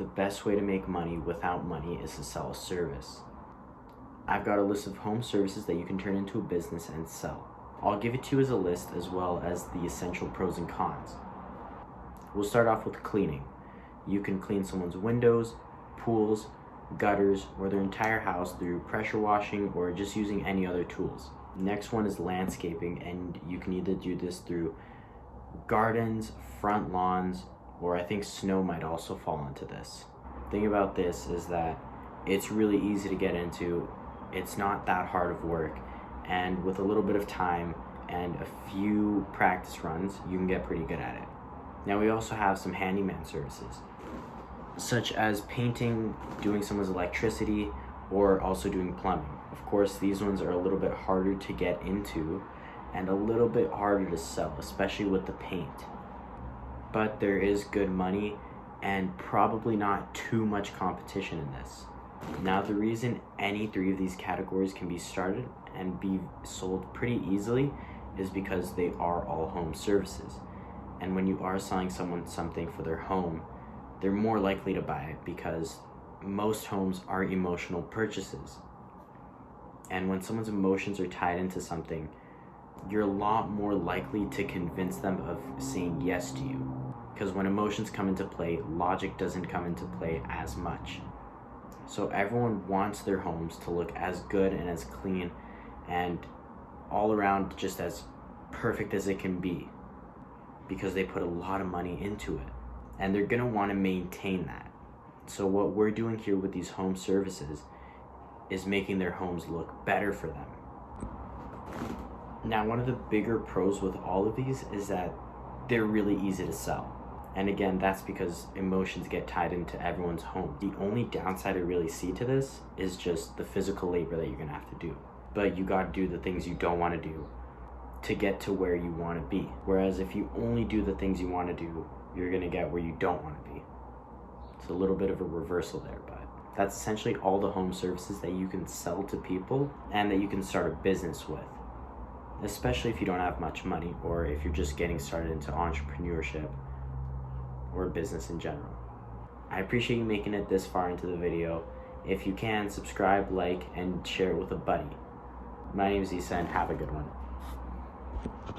the best way to make money without money is to sell a service. I've got a list of home services that you can turn into a business and sell. I'll give it to you as a list as well as the essential pros and cons. We'll start off with cleaning. You can clean someone's windows, pools, gutters, or their entire house through pressure washing or just using any other tools. Next one is landscaping, and you can either do this through gardens, front lawns, or I think snow might also fall into this. The thing about this is that it's really easy to get into. It's not that hard of work, and with a little bit of time and a few practice runs, you can get pretty good at it. Now we also have some handyman services, such as painting, doing someone's electricity, or also doing plumbing. Of course, these ones are a little bit harder to get into and a little bit harder to sell, especially with the paint. But there is good money and probably not too much competition in this. Now, the reason any three of these categories can be started and be sold pretty easily is because they are all home services. And when you are selling someone something for their home, they're more likely to buy it because most homes are emotional purchases. And when someone's emotions are tied into something, you're a lot more likely to convince them of saying yes to you. Because when emotions come into play, logic doesn't come into play as much. So everyone wants their homes to look as good and as clean and all around just as perfect as it can be, because they put a lot of money into it. And they're gonna wanna maintain that. So what we're doing here with these home services is making their homes look better for them. Now, one of the bigger pros with all of these is that they're really easy to sell. And again, that's because emotions get tied into everyone's home. The only downside I really see to this is just the physical labor that you're gonna have to do. But you gotta do the things you don't wanna do to get to where you wanna be. Whereas if you only do the things you wanna do, you're gonna get where you don't wanna be. It's a little bit of a reversal there, but that's essentially all the home services that you can sell to people and that you can start a business with, especially if you don't have much money or if you're just getting started into entrepreneurship or business in general. I appreciate you making it this far into the video. If you can, subscribe, like, and share it with a buddy. My name is Isa, and have a good one.